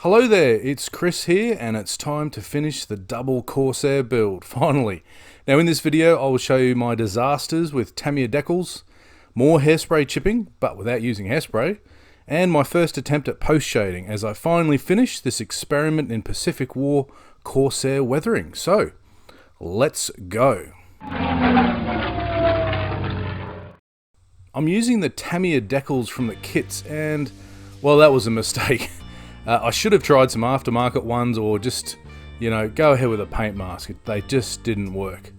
Hello there, it's Chris here, and it's time to finish the double Corsair build, finally. Now in this video I will show you my disasters with Tamiya decals, more hairspray chipping, but without using hairspray, and my first attempt at post shading as I finally finish this experiment in Pacific War Corsair weathering. So, let's go. I'm using the Tamiya decals from the kits and, well, that was a mistake. I should have tried some aftermarket ones or just, go ahead with a paint mask. They just didn't work.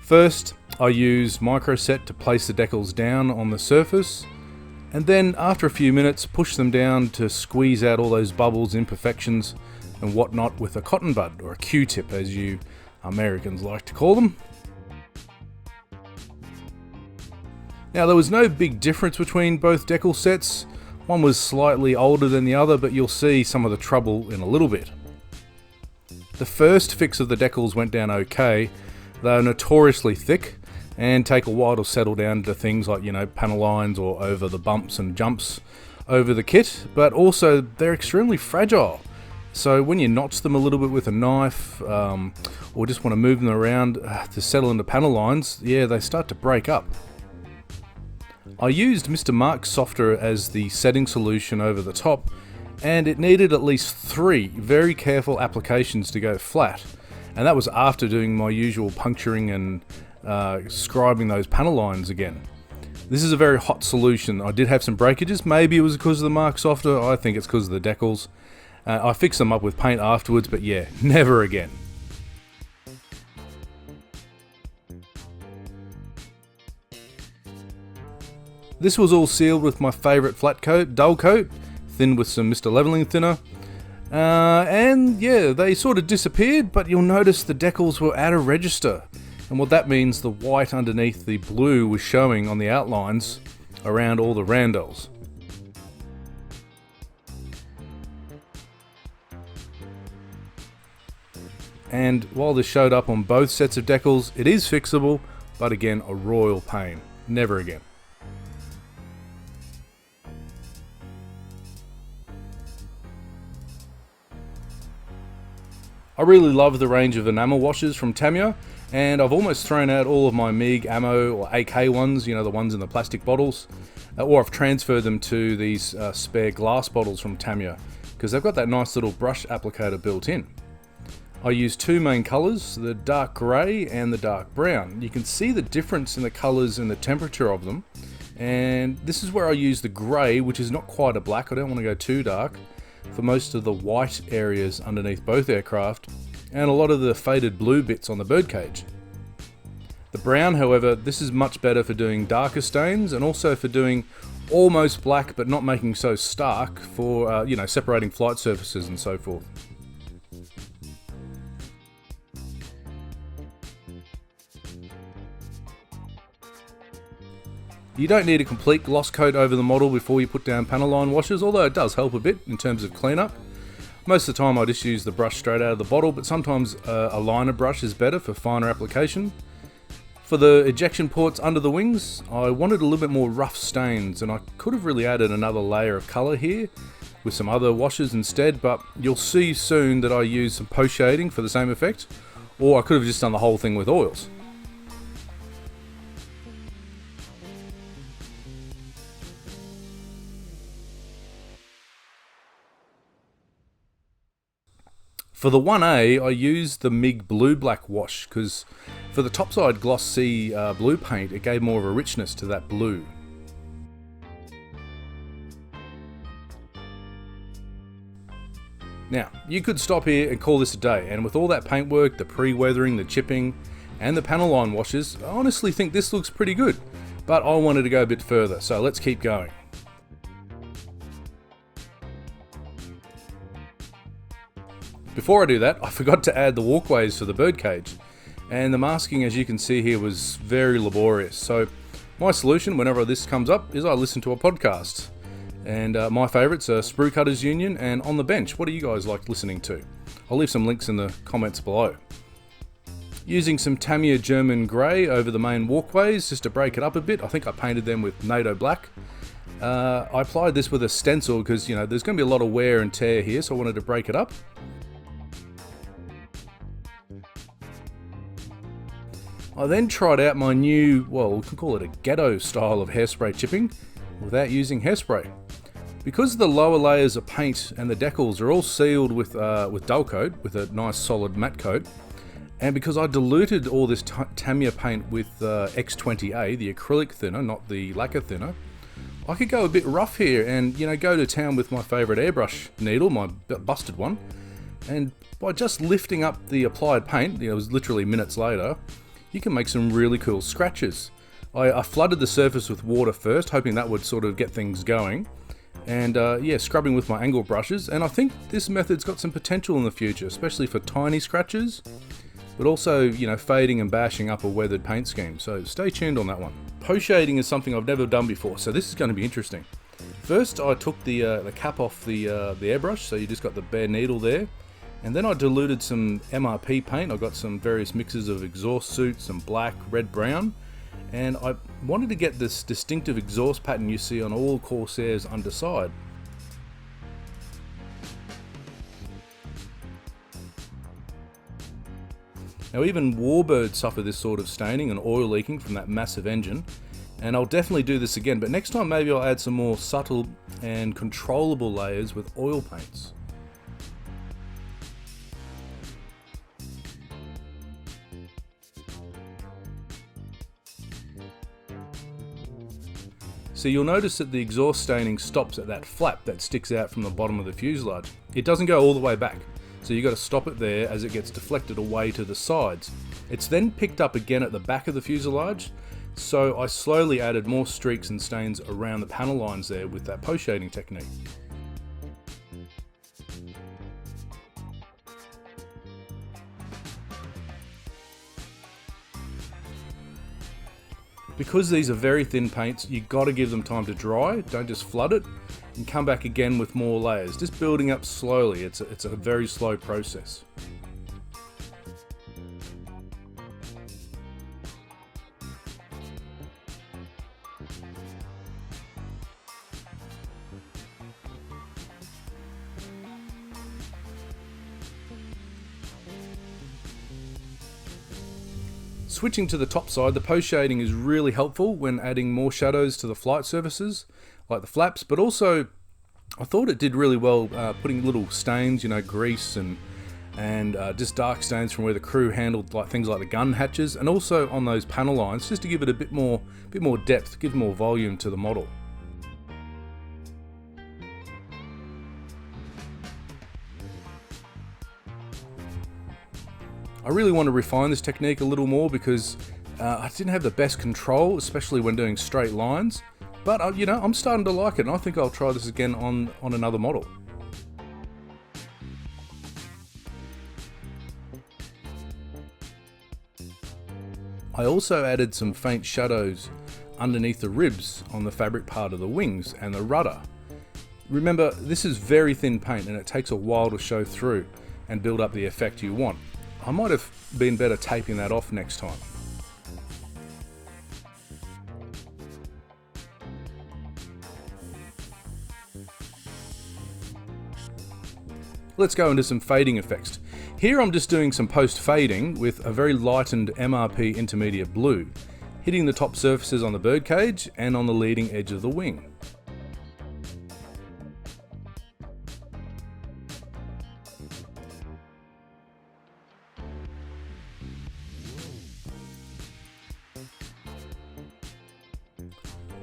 First, I used microset to place the decals down on the surface, and then after a few minutes, push them down to squeeze out all those bubbles, imperfections, and whatnot with a cotton bud, or a Q-tip as you Americans like to call them. Now there was no big difference between both decal sets. One was slightly older than the other, but you'll see some of the trouble in a little bit. The first fix of the decals went down okay. They are notoriously thick and take a while to settle down to things like, panel lines or over the bumps and jumps over the kit, but also they're extremely fragile. So when you notch them a little bit with a knife or just want to move them around to settle into panel lines, they start to break up. I used Mr. Mark's softer as the setting solution over the top, and it needed at least 3 very careful applications to go flat, and that was after doing my usual puncturing and scribing those panel lines again. This is a very hot solution. I did have some breakages. Maybe it was because of the Mark softer. I think it's because of the decals. I fixed them up with paint afterwards, but never again. This was all sealed with my favourite flat coat, dull coat, thinned with some Mr. Leveling thinner. They sort of disappeared, but you'll notice the decals were out of register. And what that means, the white underneath the blue was showing on the outlines around all the randels. And while this showed up on both sets of decals, it is fixable, but again, a royal pain. Never again. I really love the range of enamel washes from Tamiya, and I've almost thrown out all of my MiG ammo or AK ones, the ones in the plastic bottles, or I've transferred them to these spare glass bottles from Tamiya, because they've got that nice little brush applicator built in. I use 2 main colours, the dark grey and the dark brown. You can see the difference in the colours and the temperature of them, and this is where I use the grey, which is not quite a black, I don't want to go too dark, for most of the white areas underneath both aircraft, and a lot of the faded blue bits on the Birdcage. The brown, however, this is much better for doing darker stains, and also for doing almost black but not making so stark for, separating flight surfaces and so forth. You don't need a complete gloss coat over the model before you put down panel line washes, although it does help a bit in terms of cleanup. Most of the time I just use the brush straight out of the bottle, but sometimes a liner brush is better for finer application. For the ejection ports under the wings, I wanted a little bit more rough stains, and I could have really added another layer of colour here with some other washes instead, but you'll see soon that I use some post shading for the same effect, or I could have just done the whole thing with oils. For the 1A, I used the MiG Blue Black wash, because for the topside Gloss C blue paint, it gave more of a richness to that blue. Now, you could stop here and call this a day, and with all that paintwork, the pre-weathering, the chipping, and the panel line washes, I honestly think this looks pretty good, but I wanted to go a bit further, so let's keep going. Before I do that, I forgot to add the walkways for the Birdcage, and the masking, as you can see here, was very laborious. So my solution whenever this comes up is I listen to a podcast, and my favourites are Sprue Cutters Union and On the Bench. What do you guys like listening to? I'll leave some links in the comments below. Using some Tamiya German grey over the main walkways just to break it up a bit. I think I painted them with NATO black. I applied this with a stencil because, you know, there's going to be a lot of wear and tear here, so I wanted to break it up. I then tried out my new, well, we can call it a ghetto style of hairspray chipping without using hairspray. Because the lower layers of paint and the decals are all sealed with dull coat, with a nice solid matte coat, and because I diluted all this Tamiya paint with X20A, the acrylic thinner, not the lacquer thinner, I could go a bit rough here and, you know, go to town with my favourite airbrush needle, my busted one, and by just lifting up the applied paint, you know, it was literally minutes later, you can make some really cool scratches. I flooded the surface with water first, hoping that would sort of get things going. And yeah, scrubbing with my angle brushes. And I think this method's got some potential in the future, especially for tiny scratches, but also, you know, fading and bashing up a weathered paint scheme. So stay tuned on that one. Post shading is something I've never done before, so this is going to be interesting. First, I took the cap off the airbrush, so you just got the bare needle there. And then I diluted some MRP paint. I got some various mixes of exhaust suits, some black, red, brown. And I wanted to get this distinctive exhaust pattern you see on all Corsairs underside. Now even warbirds suffer this sort of staining and oil leaking from that massive engine. And I'll definitely do this again, but next time maybe I'll add some more subtle and controllable layers with oil paints. So you'll notice that the exhaust staining stops at that flap that sticks out from the bottom of the fuselage. It doesn't go all the way back, so you've got to stop it there as it gets deflected away to the sides. It's then picked up again at the back of the fuselage, so I slowly added more streaks and stains around the panel lines there with that post shading technique. Because these are very thin paints, you've got to give them time to dry, don't just flood it, and come back again with more layers, just building up slowly. It's a very slow process. Switching to the top side, the post shading is really helpful when adding more shadows to the flight surfaces, like the flaps, but also I thought it did really well putting little stains, you know, grease and just dark stains from where the crew handled like things like the gun hatches, and also on those panel lines, just to give it a bit more depth, give more volume to the model. I really want to refine this technique a little more because I didn't have the best control, especially when doing straight lines. But you know, I'm starting to like it, and I think I'll try this again on another model. I also added some faint shadows underneath the ribs on the fabric part of the wings and the rudder. Remember, this is very thin paint and it takes a while to show through and build up the effect you want. I might have been better taping that off next time. Let's go into some fading effects. Here I'm just doing some post fading with a very lightened MRP intermediate blue, hitting the top surfaces on the birdcage and on the leading edge of the wing.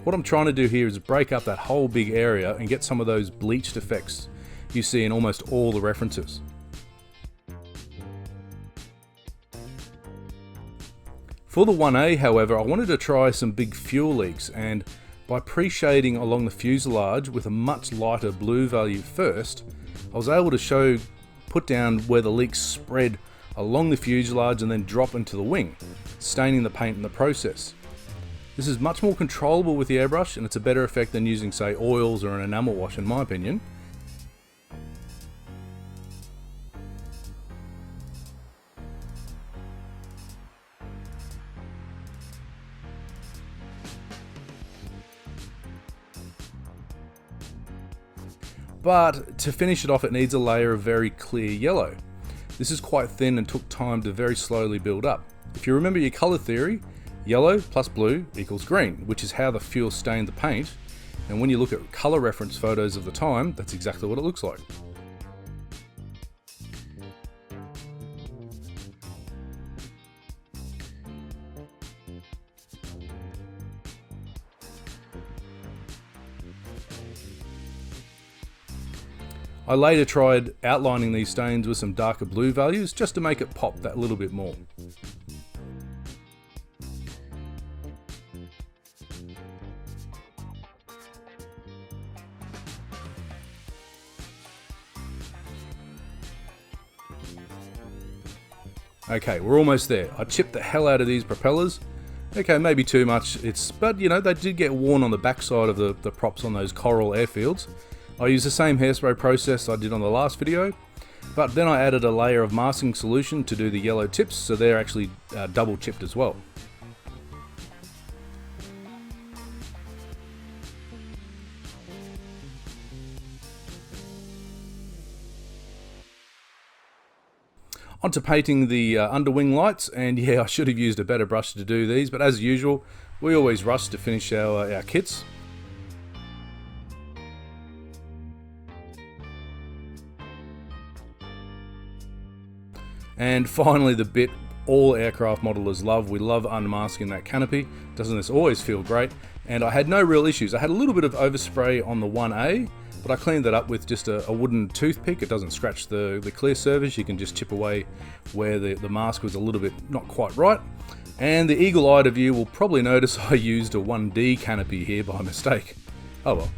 What I'm trying to do here is break up that whole big area and get some of those bleached effects you see in almost all the references. For the 1A, however, I wanted to try some big fuel leaks, and by pre-shading along the fuselage with a much lighter blue value first, I was able to put down where the leaks spread along the fuselage and then drop into the wing, staining the paint in the process. This is much more controllable with the airbrush, and it's a better effect than using, say, oils or an enamel wash in my opinion. but to finish it off it needs a layer of very clear yellow. This is quite thin and took time to very slowly build up. If you remember your colour theory, yellow plus blue equals green, which is how the fuel stained the paint, and when you look at colour reference photos of the time, that's exactly what it looks like. I later tried outlining these stains with some darker blue values just to make it pop that little bit more. Okay, we're almost there. I chipped the hell out of these propellers. Okay, maybe too much, but you know, they did get worn on the backside of the props on those coral airfields. I used the same hairspray process I did on the last video, but then I added a layer of masking solution to do the yellow tips, so they're actually double chipped as well. Onto painting the underwing lights, and yeah, I should have used a better brush to do these, but as usual, we always rush to finish our kits. And finally the bit all aircraft modelers love. We love unmasking that canopy. Doesn't this always feel great? And I had no real issues. I had a little bit of overspray on the 1A, but I cleaned that up with just a wooden toothpick. It doesn't scratch the clear surface. You can just chip away where the mask was a little bit not quite right. And the eagle-eyed of you will probably notice I used a 1D canopy here by mistake. Oh well.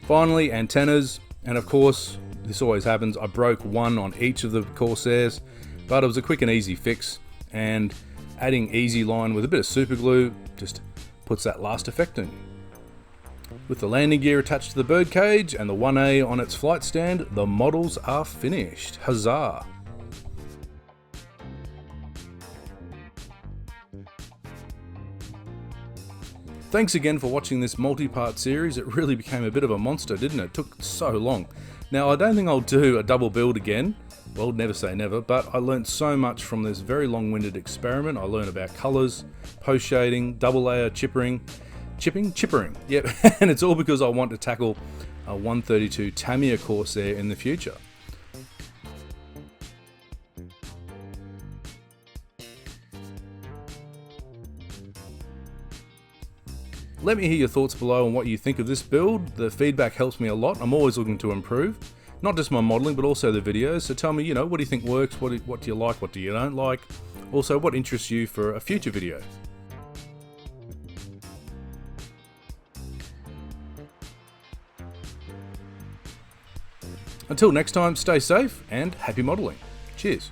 Finally, antennas, and of course, this always happens, I broke one on each of the Corsairs, but it was a quick and easy fix, and adding easy line with a bit of super glue just puts that last effect in. With the landing gear attached to the Birdcage and the 1A on its flight stand, the models are finished. Huzzah! Thanks again for watching this multi-part series. It really became a bit of a monster, didn't it? It took so long. Now, I don't think I'll do a double build again. Well, never say never, but I learned so much from this very long-winded experiment. I learned about colours, post shading, double layer chippering, yep, and it's all because I want to tackle a 132 Tamiya Corsair in the future. Let me hear your thoughts below on what you think of this build. The feedback helps me a lot. I'm always looking to improve, not just my modelling, but also the videos. So tell me, you know, what do you think works? What do you like? What do you don't like? Also, what interests you for a future video? Until next time, stay safe and happy modelling. Cheers.